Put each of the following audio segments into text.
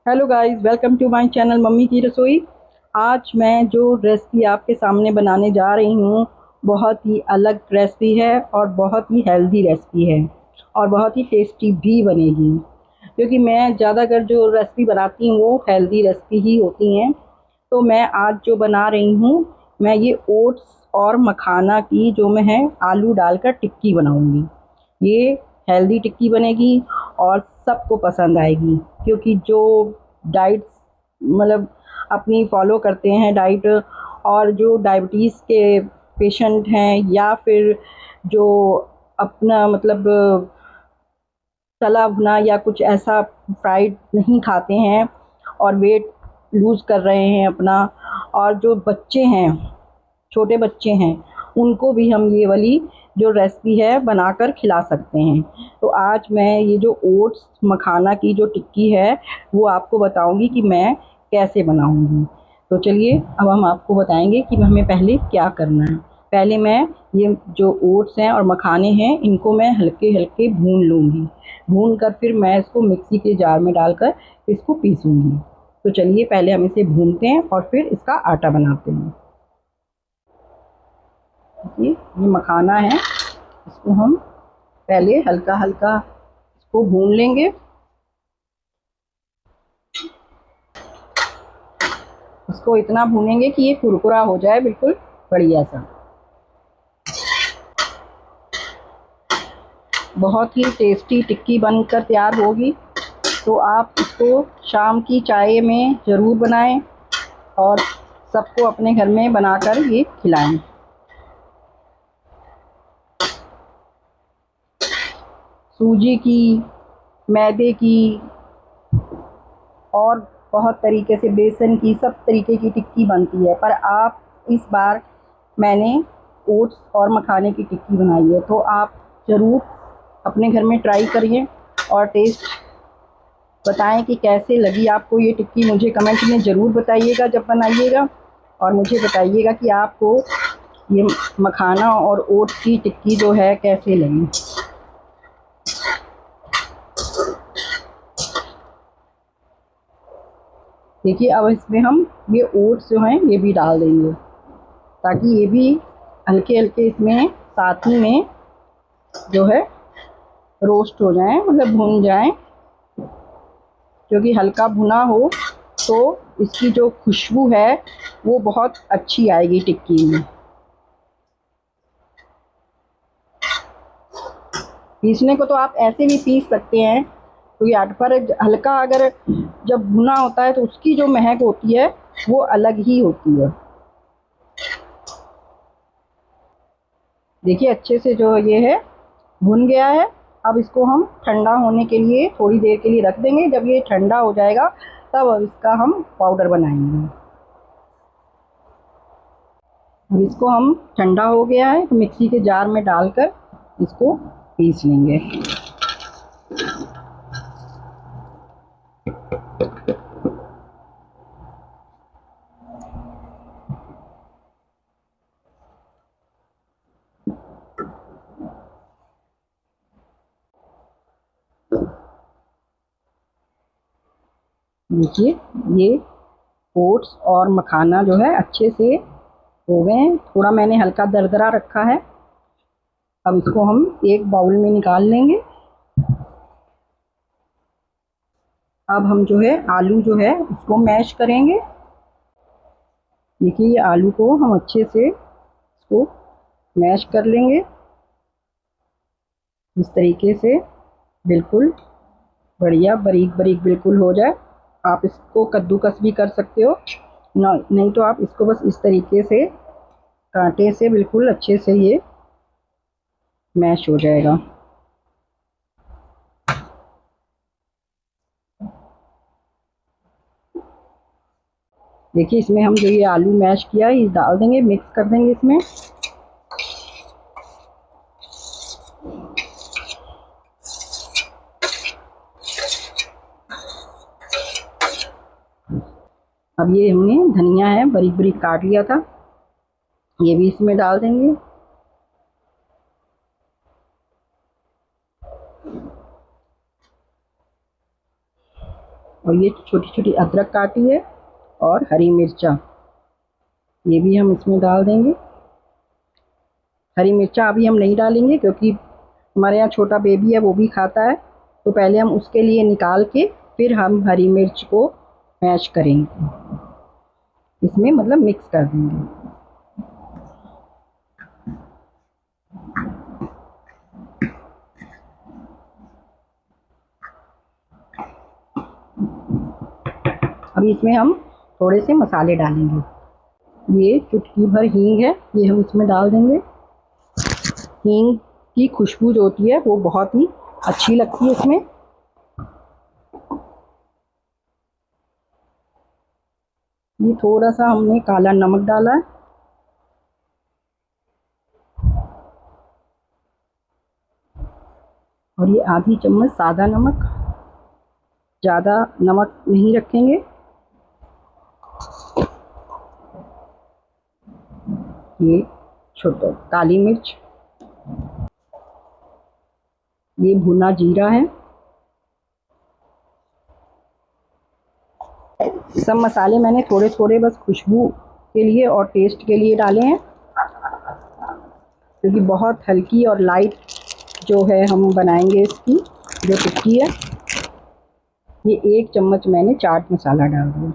Hello guys, welcome to my channel mummy की रसोई। आज मैं जो रेसिपी आपके सामने बनाने जा रही हूँ, बहुत ही अलग रेसिपी है और बहुत ही हेल्दी रेसिपी है और बहुत ही टेस्टी भी बनेगी। क्योंकि मैं ज़्यादातर जो रेसिपी बनाती हूँ वो हेल्दी रेसिपी ही होती हैं। तो मैं आज जो बना रही हूँ, मैं ये ओट्स और मखाना की जो मैं है आलू डालकर टिक्की बनाऊँगी। ये हेल्दी टिक्की बनेगी और सबको पसंद आएगी। क्योंकि जो डाइट मतलब अपनी फॉलो करते हैं डाइट, और जो डायबिटीज़ के पेशेंट हैं या फिर जो अपना मतलब तला भुना या कुछ ऐसा फ्राइड नहीं खाते हैं और वेट लूज़ कर रहे हैं अपना, और जो बच्चे हैं, छोटे बच्चे हैं, उनको भी हम ये वाली जो रेसिपी है बनाकर खिला सकते हैं। तो आज मैं ये जो ओट्स मखाना की जो टिक्की है वो आपको बताऊंगी कि मैं कैसे बनाऊंगी। तो चलिए अब हम आपको बताएंगे कि हमें पहले क्या करना है। पहले मैं ये जो ओट्स हैं और मखाने हैं इनको मैं हल्के हल्के भून लूँगी। भून कर फिर मैं इसको मिक्सी के जार में डालकर इसको पीसूँगी। तो चलिए पहले हम इसे भूनते हैं और फिर इसका आटा बनाते हैं। ये मखाना है, इसको हम पहले हल्का हल्का इसको भून लेंगे। इसको इतना भूनेंगे कि ये कुरकुरा हो जाए, बिल्कुल बढ़िया सा। बहुत ही टेस्टी टिक्की बनकर तैयार होगी। तो आप इसको शाम की चाय में ज़रूर बनाएं और सबको अपने घर में बनाकर ये खिलाएं। सूजी की, मैदे की और बहुत तरीके से बेसन की, सब तरीके की टिक्की बनती है, पर आप इस बार मैंने ओट्स और मखाने की टिक्की बनाई है। तो आप ज़रूर अपने घर में ट्राई करिए और टेस्ट बताएं कि कैसे लगी आपको ये टिक्की। मुझे कमेंट में ज़रूर बताइएगा जब बनाइएगा, और मुझे बताइएगा कि आपको ये मखाना और ओट्स की टिक्की जो है कैसे लगी। देखिए अब इसमें हम ये ओट्स जो हैं ये भी डाल देंगे, ताकि ये भी हल्के हल्के इसमें साथ ही में जो है रोस्ट हो जाएं, मतलब भुन जाएं। क्योंकि हल्का भुना हो तो इसकी जो खुशबू है वो बहुत अच्छी आएगी टिक्की में। पीसने को तो आप ऐसे भी पीस सकते हैं, क्योंकि आटे पर हल्का अगर जब भुना होता है तो उसकी जो महक होती है वो अलग ही होती है। देखिए अच्छे से जो ये है भुन गया है। अब इसको हम ठंडा होने के लिए थोड़ी देर के लिए रख देंगे। जब ये ठंडा हो जाएगा तब इसका हम पाउडर बनाएंगे। अब इसको हम ठंडा हो गया है तो मिक्सी के जार में डालकर इसको पीस लेंगे। देखिए ये ओट्स और मखाना जो है अच्छे से हो गए हैं। थोड़ा मैंने हल्का दरदरा रखा है। अब इसको हम एक बाउल में निकाल लेंगे। अब हम जो है आलू जो है उसको मैश करेंगे। देखिए ये आलू को हम अच्छे से इसको मैश कर लेंगे इस तरीके से, बिल्कुल बढ़िया बारीक बारीक बिल्कुल हो जाए। आप इसको कद्दूकस भी कर सकते हो ना, नहीं तो आप इसको बस इस तरीके से कांटे से बिल्कुल अच्छे से ये मैश हो जाएगा। देखिए इसमें हम जो ये आलू मैश किया ये डाल देंगे, मिक्स कर देंगे इसमें। अब ये हमने धनिया है बारीक बारीक काट लिया था, ये भी इसमें डाल देंगे। और ये छोटी छोटी अदरक काटी है और हरी मिर्चा, ये भी हम इसमें डाल देंगे। हरी मिर्चा अभी हम नहीं डालेंगे क्योंकि हमारे यहाँ छोटा बेबी है, वो भी खाता है, तो पहले हम उसके लिए निकाल के फिर हम हरी मिर्च को मैश करेंगे, इसमें मतलब मिक्स कर देंगे। अभी इसमें हम थोड़े से मसाले डालेंगे। ये चुटकी भर हींग है, ये हम इसमें डाल देंगे। हींग की खुशबू जो होती है वो बहुत ही अच्छी लगती है इसमें। ये थोड़ा सा हमने काला नमक डाला है, और ये आधी चम्मच सादा नमक, ज़्यादा नमक नहीं रखेंगे। ये छोटा काली मिर्च, ये भुना जीरा है। सब मसाले मैंने थोड़े थोड़े बस खुशबू के लिए और टेस्ट के लिए डाले हैं, क्योंकि बहुत हल्की और लाइट जो है हम बनाएंगे इसकी जो टिक्की है। ये 1 चम्मच मैंने चाट मसाला डाल दिया।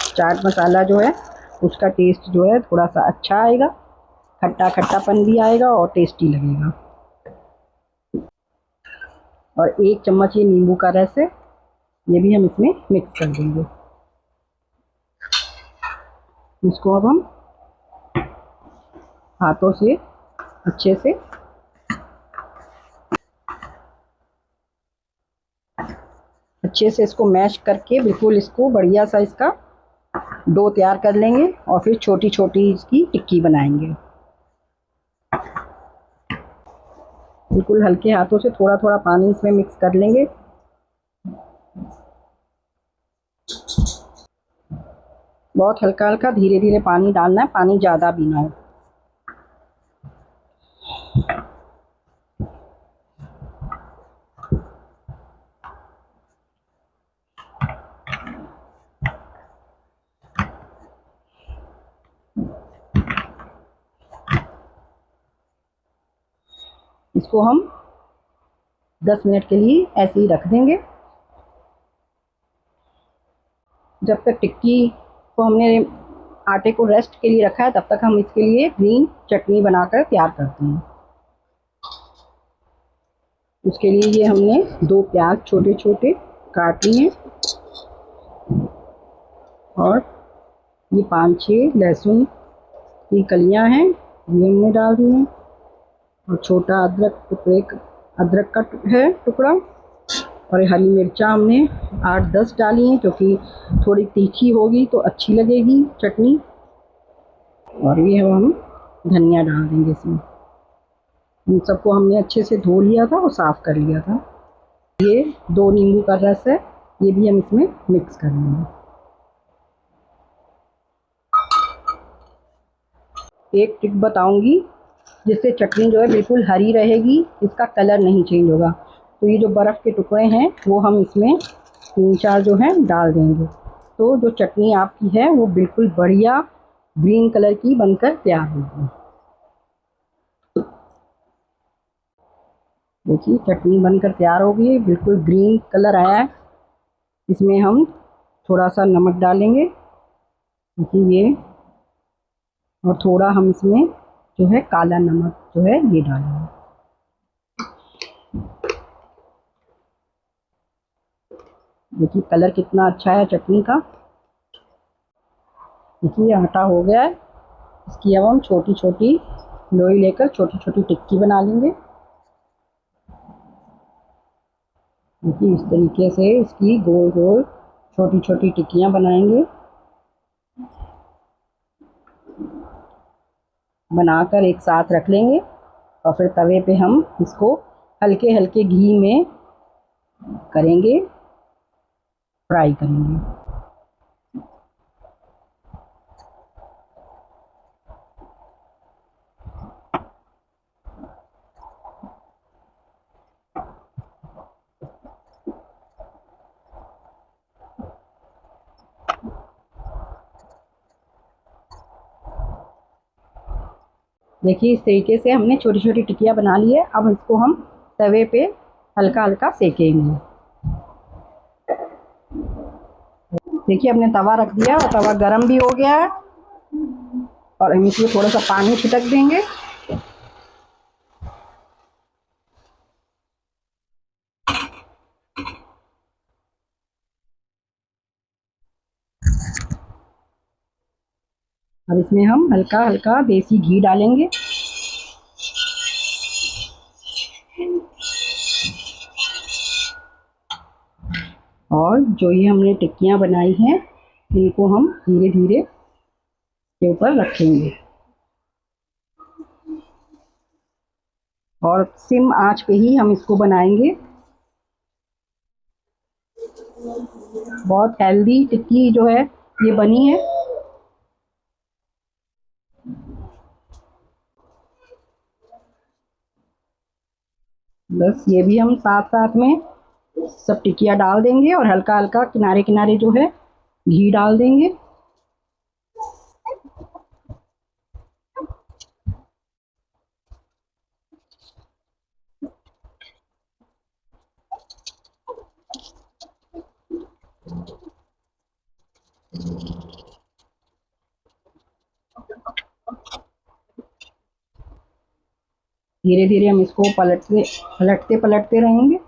चाट मसाला जो है उसका टेस्ट जो है थोड़ा सा अच्छा आएगा, खट्टा खट्टापन भी आएगा और टेस्टी लगेगा। और 1 चम्मच ये नींबू का रस है, ये भी हम इसमें मिक्स कर देंगे। इसको अब हम हाथों से अच्छे से इसको मैश करके बिल्कुल इसको बढ़िया सा इसका डो तैयार कर लेंगे और फिर छोटी छोटी इसकी टिक्की बनाएंगे। बिल्कुल हल्के हाथों से थोड़ा थोड़ा पानी इसमें मिक्स कर लेंगे। बहुत हल्का हल्का धीरे धीरे पानी डालना है, पानी ज़्यादा भी ना हो। इसको हम 10 मिनट के लिए ऐसे ही रख देंगे। जब तक टिक्की को हमने आटे को रेस्ट के लिए रखा है, तब तक हम इसके लिए ग्रीन चटनी बनाकर तैयार करते हैं। उसके लिए ये हमने 2 प्याज छोटे छोटे काट लिए और ये 5-6 लहसुन की कलियां हैं, ये हमने डाल दी हैं। और छोटा अदरक का है टुकड़ा, और हरी मिर्चा हमने 8-10 डाली हैं, क्योंकि थोड़ी तीखी होगी तो अच्छी लगेगी चटनी। और ये हम धनिया डाल देंगे इसमें। इन सबको हमने अच्छे से धो लिया था और साफ़ कर लिया था। ये 2 नींबू का रस है, ये भी हम इसमें मिक्स कर लेंगे। एक ट्रिक बताऊंगी जिससे चटनी जो है बिल्कुल हरी रहेगी, इसका कलर नहीं चेंज होगा। तो ये जो बर्फ़ के टुकड़े हैं वो हम इसमें 3-4 जो हैं डाल देंगे, तो जो चटनी आपकी है वो बिल्कुल बढ़िया ग्रीन कलर की बनकर तैयार होगी। देखिए चटनी बनकर तैयार हो गई है, बिल्कुल ग्रीन कलर आया है। इसमें हम थोड़ा सा नमक डालेंगे, देखिए ये, और थोड़ा हम इसमें जो है काला नमक जो है ये डालेंगे। देखिए कलर कितना अच्छा है चटनी का। देखिए आटा हो गया है, इसकी अब हम छोटी छोटी लोई लेकर छोटी छोटी टिक्की बना लेंगे। देखिए इस तरीके से इसकी गोल गोल छोटी छोटी टिक्कियाँ बनाएंगे। बनाकर एक साथ रख लेंगे और फिर तवे पे हम इसको हल्के हल्के घी में करेंगे, फ्राई करेंगे। देखिए इस तरीके से हमने छोटी छोटी टिक्कियाँ बना ली है। अब इसको हम तवे पे हल्का हल्का सेकेंगे। देखिए हमने तवा रख दिया और तवा गरम भी हो गया है और हम इसमें थोड़ा सा पानी छिड़क देंगे। अब इसमें हम हल्का हल्का देसी घी डालेंगे। और जो ये हमने टिक्कियाँ बनाई हैं इनको हम धीरे धीरे के ऊपर रखेंगे और सिम आंच पे ही हम इसको बनाएंगे। बहुत हेल्दी टिक्की जो है ये बनी है। बस ये भी हम साथ साथ में सब टिक्कियाँ डाल देंगे और हल्का हल्का किनारे किनारे जो है घी डाल देंगे। धीरे धीरे हम इसको पलटते पलटते रहेंगे।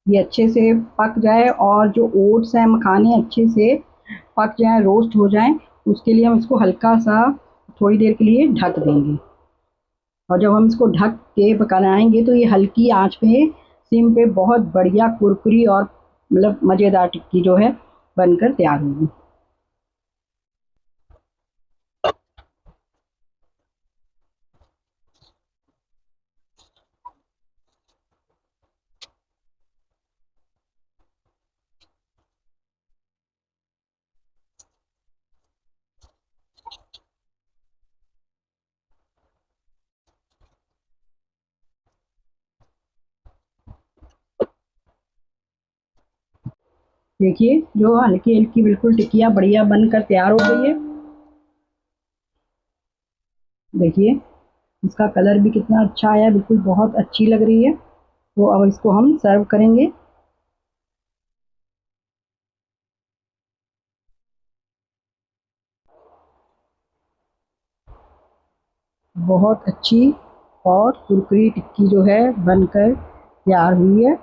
ये अच्छे से पक जाए और जो ओट्स हैं मखाने अच्छे से पक जाए, रोस्ट हो जाएं, उसके लिए हम इसको हल्का सा थोड़ी देर के लिए ढक देंगे। और जब हम इसको ढक के पकाएंगे तो ये हल्की आंच पे सिम पे बहुत बढ़िया कुरकुरी और मतलब मज़ेदार टिक्की जो है बनकर तैयार होगी। देखिए जो हल्की हल्की बिल्कुल टिक्कियाँ बढ़िया बनकर तैयार हो गई है। देखिए इसका कलर भी कितना अच्छा आया, बिल्कुल बहुत अच्छी लग रही है। तो अब इसको हम सर्व करेंगे। बहुत अच्छी और कुरकुरी टिक्की जो है बनकर तैयार हुई है।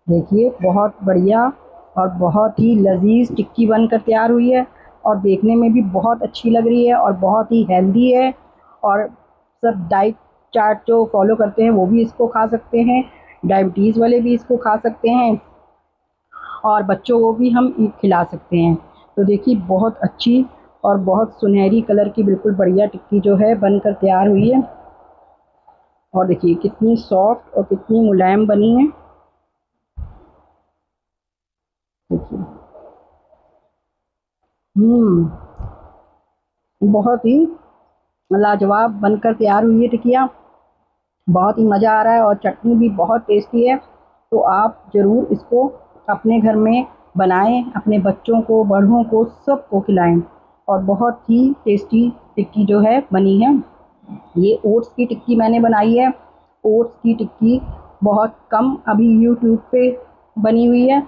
देखिए बहुत बढ़िया और बहुत ही लजीज टिक्की बनकर तैयार हुई है और देखने में भी बहुत अच्छी लग रही है और बहुत ही हेल्दी है। और सब डाइट चार्ट जो फॉलो करते हैं वो भी इसको खा सकते हैं, डायबिटीज़ वाले भी इसको खा सकते हैं और बच्चों को भी हम खिला सकते हैं। तो देखिए बहुत अच्छी और बहुत सुनहरी कलर की बिल्कुल बढ़िया टिक्की जो है बनकर तैयार हुई है। और देखिए कितनी सॉफ्ट और कितनी मुलायम बनी है। देखिए बहुत ही लाजवाब बनकर तैयार हुई है टिकिया। बहुत ही मज़ा आ रहा है और चटनी भी बहुत टेस्टी है। तो आप ज़रूर इसको अपने घर में बनाएं, अपने बच्चों को, बड़ों को, सबको खिलाएं। और बहुत ही टेस्टी टिक्की जो है बनी है। ये ओट्स की टिक्की मैंने बनाई है। ओट्स की टिक्की बहुत कम अभी यूट्यूब पे बनी हुई है।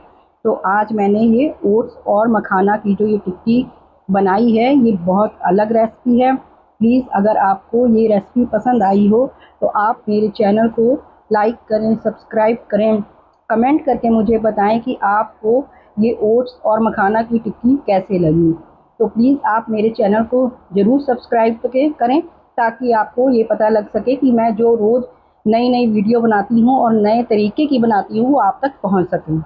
तो आज मैंने ये ओट्स और मखाना की जो ये टिक्की बनाई है, ये बहुत अलग रेसिपी है। प्लीज़ अगर आपको ये रेसिपी पसंद आई हो तो आप मेरे चैनल को लाइक करें, सब्सक्राइब करें, कमेंट करके मुझे बताएं कि आपको ये ओट्स और मखाना की टिक्की कैसे लगी। तो प्लीज़ आप मेरे चैनल को ज़रूर सब्सक्राइब करें ताकि आपको ये पता लग सके कि मैं जो रोज़ नई नई वीडियो बनाती हूँ और नए तरीके की बनाती हूँ वो आप तक पहुँच सकें।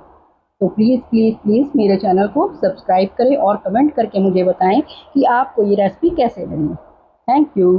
तो प्लीज़ प्लीज़ प्लीज़ मेरे चैनल को सब्सक्राइब करें और कमेंट करके मुझे बताएं कि आपको ये रेसिपी कैसे लगी। Thank you.